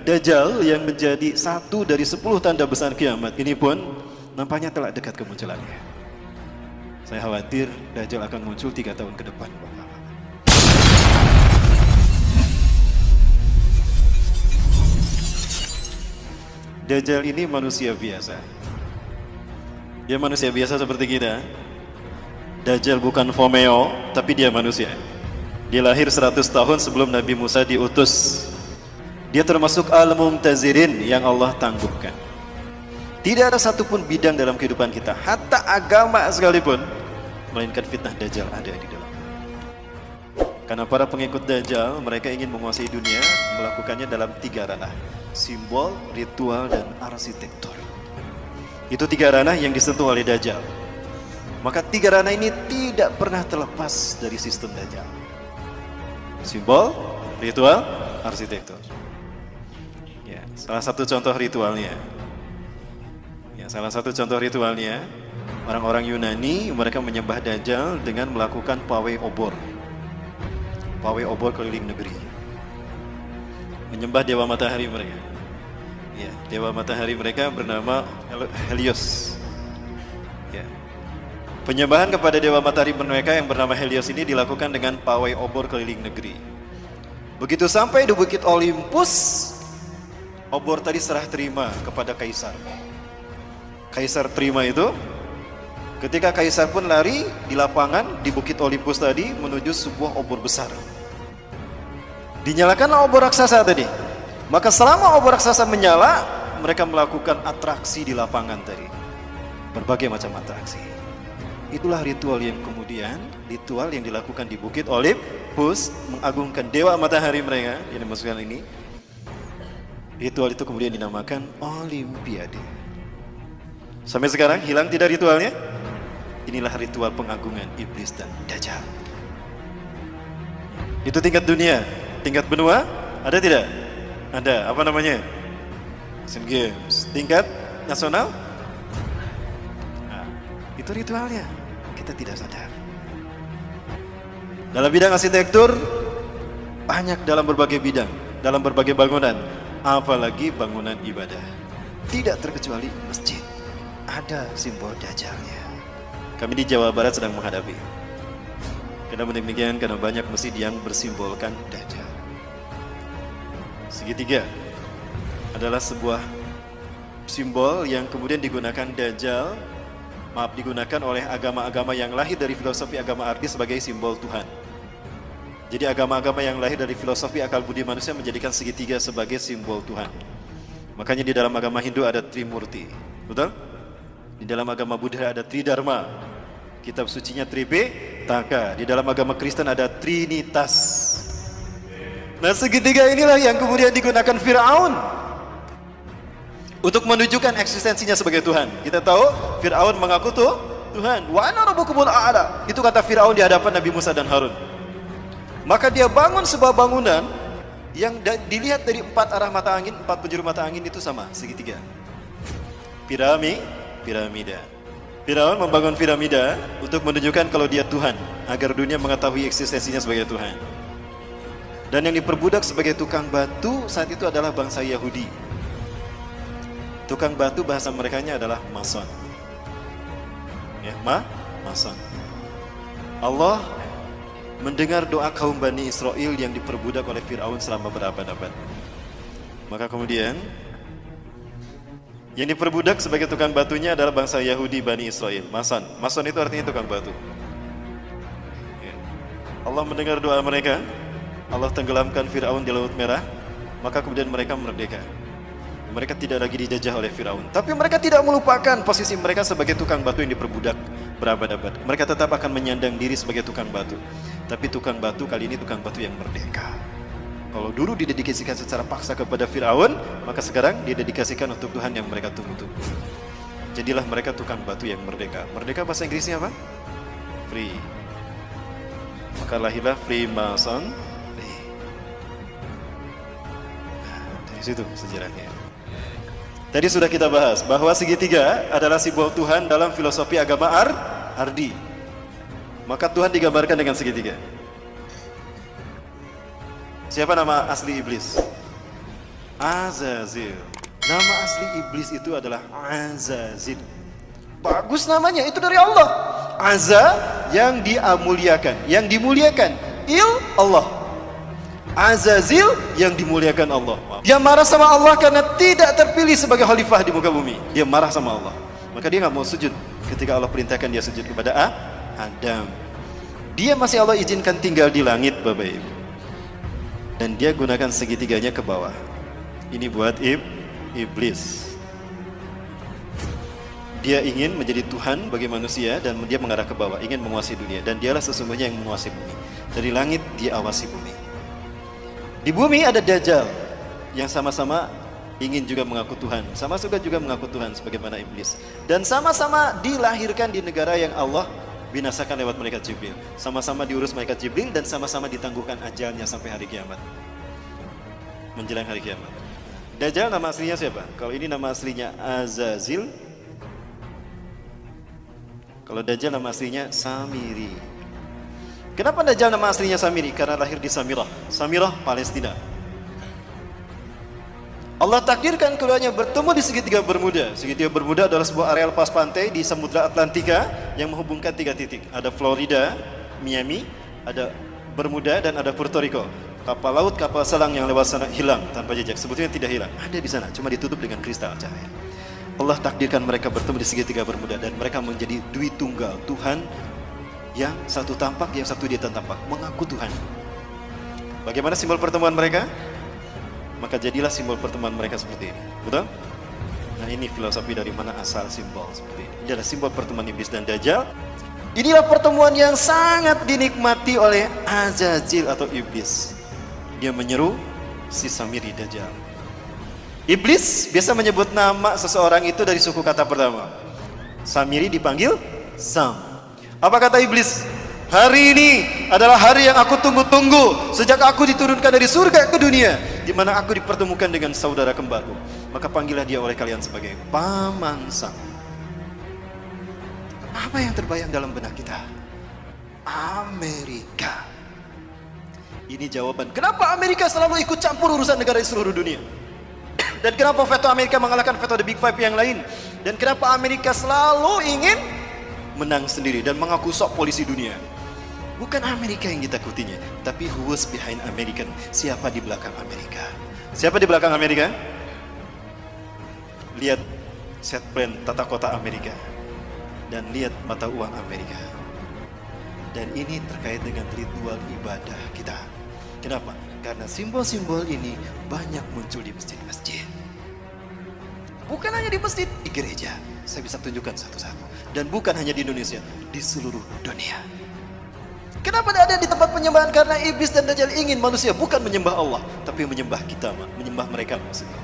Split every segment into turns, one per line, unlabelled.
Dajjal yang menjadi satu dari 10 tanda besar kiamat ini pun nampaknya telah dekat kemunculannya. Saya khawatir Dajjal akan muncul 3 tahun ke depan. Dajjal ini manusia biasa. Dia manusia biasa seperti kita. Dajjal bukan Fomeo, tapi dia manusia. Dia lahir 100 tahun sebelum Nabi Musa diutus. Dia termasuk al-mumtazirin yang Allah tangguhkan. Tidak ada satupun bidang dalam kehidupan kita, hatta agama sekalipun, melainkan fitnah Dajjal ada di dalam. Karena para pengikut Dajjal, mereka ingin menguasai dunia, melakukannya dalam 3 ranah: simbol, ritual, dan arsitektur. Itu 3 ranah yang disentuh oleh Dajjal. Maka 3 ranah ini tidak pernah terlepas dari sistem Dajjal: simbol, ritual, arsitektur. Ya, salah satu contoh ritualnya. Orang-orang Yunani mereka menyembah Dajjal dengan melakukan pawai obor. Pawai obor keliling negeri. Menyembah dewa matahari mereka. Ya, dewa matahari mereka bernama Helios. Ya. Penyembahan kepada dewa matahari mereka yang bernama Helios ini dilakukan dengan pawai obor keliling negeri. Begitu sampai di Bukit Olympus, obor tadi serah terima kepada kaisar. Kaisar terima itu. Ketika kaisar pun lari di lapangan di Bukit Olympus tadi menuju sebuah obor besar. Dinyalakanlah obor raksasa tadi. Maka selama obor raksasa menyala, mereka melakukan atraksi di lapangan tadi. Berbagai macam atraksi. Itulah ritual yang dilakukan di Bukit Olympus, mengagungkan dewa matahari mereka yang dimasukkan ini. Ritual itu kemudian dinamakan Olimpiade. Sampai sekarang hilang tidak ritualnya? Inilah ritual pengagungan iblis dan Dajjal. Itu tingkat dunia. Tingkat benua ada tidak? Ada. Apa namanya? Asian Games. Tingkat nasional? Nah, itu ritualnya. Kita tidak sadar. Dalam bidang arsitektur, banyak dalam berbagai bidang, dalam berbagai bangunan, apalagi bangunan ibadah. Tidak terkecuali masjid. Ada simbol Dajjalnya. Kami di Jawa Barat sedang menghadapi. Karena demikian, karena banyak masjid yang bersimbolkan Dajjal. Segitiga adalah sebuah simbol yang kemudian digunakan digunakan oleh agama-agama yang lahir dari filosofi agama arti sebagai simbol Tuhan. Jadi agama-agama yang lahir dari filosofi akal budi manusia menjadikan segitiga sebagai simbol Tuhan. Makanya di dalam agama Hindu ada Trimurti, betul? Di dalam agama Buddha ada Tridharma, kitab sucinya Tripitaka. Di dalam agama Kristen ada Trinitas. Nah, segitiga inilah yang kemudian digunakan Firaun untuk menunjukkan eksistensinya sebagai Tuhan. Kita tahu Firaun mengaku tuh Tuhan. Wa ana rabbukumul a'la. Itu kata Firaun di hadapan Nabi Musa dan Harun. Maka dia bangun sebuah bangunan yang dilihat dari 4 arah mata angin, 4 penjuru mata angin itu sama, segitiga. Piramida. Firaun membangun piramida untuk menunjukkan kalau dia Tuhan, agar dunia mengetahui eksistensinya sebagai Tuhan. Dan yang diperbudak sebagai tukang batu saat itu adalah bangsa Yahudi. Tukang batu bahasa merekanya adalah mason. Ya, mason. Allah mendengar doa kaum Bani Israel yang diperbudak oleh Firaun selama berabad-abad. Maka kemudian yang diperbudak sebagai tukang batunya adalah bangsa Yahudi Bani Israel. Mason. Mason itu artinya tukang batu. Ya. Allah mendengar doa mereka. Allah tenggelamkan Firaun di Laut Merah. Maka kemudian mereka merdeka. Mereka tidak lagi dijajah oleh Firaun. Tapi mereka tidak melupakan posisi mereka sebagai tukang batu yang diperbudak berabad-abad. Mereka tetap akan menyandang diri sebagai tukang batu. Tapi tukang batu kali ini tukang batu yang merdeka. Kalau dulu didedikasikan secara paksa kepada Firaun, maka sekarang didedikasikan untuk Tuhan yang mereka tunggu-tunggu. Jadilah mereka tukang batu yang merdeka. Merdeka bahasa Inggrisnya apa? Free. Maka lahirlah Freemason. Nah, dari situ sejarahnya. Tadi sudah kita bahas bahwa segitiga adalah simbol Tuhan dalam filosofi agama Ardi. Maka Tuhan digambarkan dengan segitiga. Siapa nama asli iblis? Azazil. Nama asli iblis itu adalah Azazil. Bagus namanya, itu dari Allah. Azza yang dimuliakan, yang dimuliakan. Allah. Azazil yang dimuliakan Allah. Dia marah sama Allah karena tidak terpilih sebagai khalifah di muka bumi. Dia marah sama Allah. Maka dia nggak mau sujud ketika Allah perintahkan dia sujud kepada Adam. Dia masih Allah izinkan tinggal di langit, Bapak Ibu. Dan dia gunakan segitiganya ke bawah. Ini buat iblis. Dia ingin menjadi Tuhan bagi manusia dan dia mengarah ke bawah, ingin menguasai dunia. Dan dialah sesungguhnya yang menguasai bumi. Dari langit dia awasi bumi. Di bumi ada Dajjal yang sama-sama ingin juga mengaku Tuhan, sama juga mengaku Tuhan sebagaimana iblis. Dan sama-sama dilahirkan di negara yang Allah binasakan lewat malaikat Jibril. Sama-sama diurus malaikat Jibril dan sama-sama ditangguhkan ajalnya sampai hari kiamat. Menjelang hari kiamat. Dajjal nama aslinya siapa? Kalau ini nama aslinya Azazil. Kalau Dajjal nama aslinya Samiri. Kenapa Dajjal nama aslinya Samiri? Karena lahir di Samirah. Samirah, Palestina. Allah takdirkan keduanya bertemu di segitiga Bermuda. Segitiga Bermuda adalah sebuah areal pas pantai di Samudra Atlantika yang menghubungkan 3 titik. Ada Florida, Miami, ada Bermuda, dan ada Puerto Rico. Kapal laut, kapal selam yang lewat sana hilang tanpa jejak. Sebetulnya tidak hilang, ada di sana, cuma ditutup dengan kristal cahaya. Allah takdirkan mereka bertemu di segitiga Bermuda dan mereka menjadi dui tunggal, Tuhan yang satu tampak, yang satu dia tampak, mengaku Tuhan. Bagaimana simbol pertemuan mereka? Maka jadilah simbol pertemuan mereka seperti ini. Betul? Nah, ini filosofi dari mana asal simbol seperti ini. Ini adalah simbol pertemuan iblis dan Dajjal. Inilah pertemuan yang sangat dinikmati oleh Azazil atau iblis. Dia menyeru si Samiri Dajjal. Iblis biasa menyebut nama seseorang itu dari suku kata pertama. Samiri dipanggil Sam. Apa kata iblis? Hari ini adalah hari yang aku tunggu-tunggu sejak aku diturunkan dari surga ke dunia, di mana aku dipertemukan dengan saudara kembarku. Maka panggillah dia oleh kalian sebagai Paman Sam. Apa yang terbayang dalam benak kita? Amerika. Ini jawaban kenapa Amerika selalu ikut campur urusan negara di seluruh dunia. Dan kenapa veto Amerika mengalahkan veto The Big Five yang lain. Dan kenapa Amerika selalu ingin menang sendiri dan mengaku sok polisi dunia. Bukan Amerika yang ditakutinya, tapi who was behind American. Siapa di belakang Amerika? Siapa di belakang Amerika? Lihat set plan tata kota Amerika. Dan lihat mata uang Amerika. Dan ini terkait dengan ritual ibadah kita. Kenapa? Karena simbol-simbol ini banyak muncul di masjid-masjid. Bukan hanya di masjid, di gereja. Saya bisa tunjukkan satu-satu. Dan bukan hanya di Indonesia, di seluruh dunia. Kenapa tidak ada di tempat penyembahan? Karena iblis dan Dajjal ingin manusia bukan menyembah Allah, tapi menyembah kita, menyembah mereka maksudnya.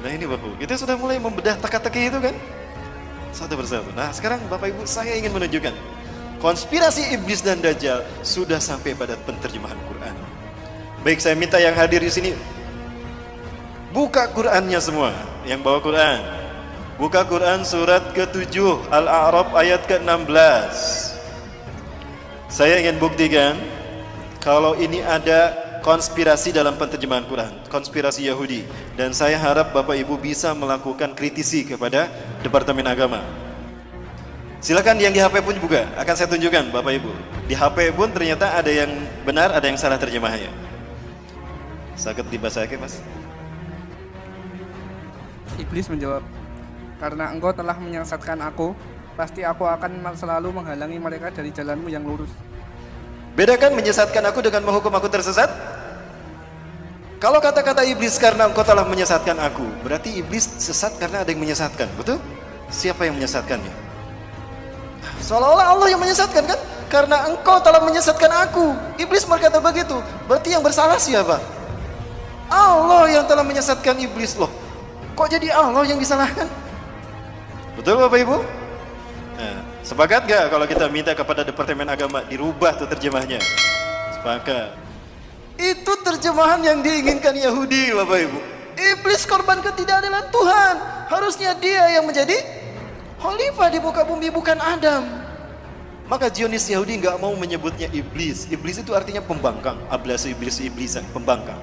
Nah ini Bapak, kita sudah mulai membedah teka-teki itu kan? Satu persatu. Nah sekarang Bapak Ibu, saya ingin menunjukkan konspirasi iblis dan Dajjal sudah sampai pada penterjemahan Quran. Baik, saya minta yang hadir di sini buka Qurannya semua, yang bawa Quran. Buka Quran surat ke-7 Al-A'raf ayat ke-16. Saya ingin buktikan kalau ini ada konspirasi dalam penterjemahan Quran, konspirasi Yahudi. Dan saya harap Bapak Ibu bisa melakukan kritisi kepada Departemen Agama. Silakan yang di HP pun juga akan saya tunjukkan Bapak Ibu. Di HP pun ternyata ada yang benar, ada yang salah terjemahnya. Sakit dibacakan Mas.
Iblis menjawab, karena engkau telah menyesatkan aku, pasti aku akan selalu menghalangi mereka dari jalanmu yang lurus.
Bedakan menyesatkan aku dengan menghukum aku tersesat. Kalau kata-kata iblis karena engkau telah menyesatkan aku, berarti iblis sesat karena ada yang menyesatkan, betul? Siapa yang menyesatkannya? Seolah-olah Allah yang menyesatkan kan? Karena engkau telah menyesatkan aku. Iblis berkata begitu. Berarti yang bersalah siapa? Allah yang telah menyesatkan iblis loh. Kok jadi Allah yang disalahkan? Betul Bapak Ibu? Nah, sepakat gak kalau kita minta kepada Departemen Agama dirubah tuh terjemahnya? Sepakat. Itu terjemahan yang diinginkan Yahudi Bapak Ibu. Iblis korban ketidakadilan Tuhan. Harusnya dia yang menjadi khalifah di muka bumi, bukan Adam. Maka Zionis Yahudi gak mau menyebutnya iblis. Iblis itu artinya pembangkang. Ablasi iblis, iblisan, pembangkang.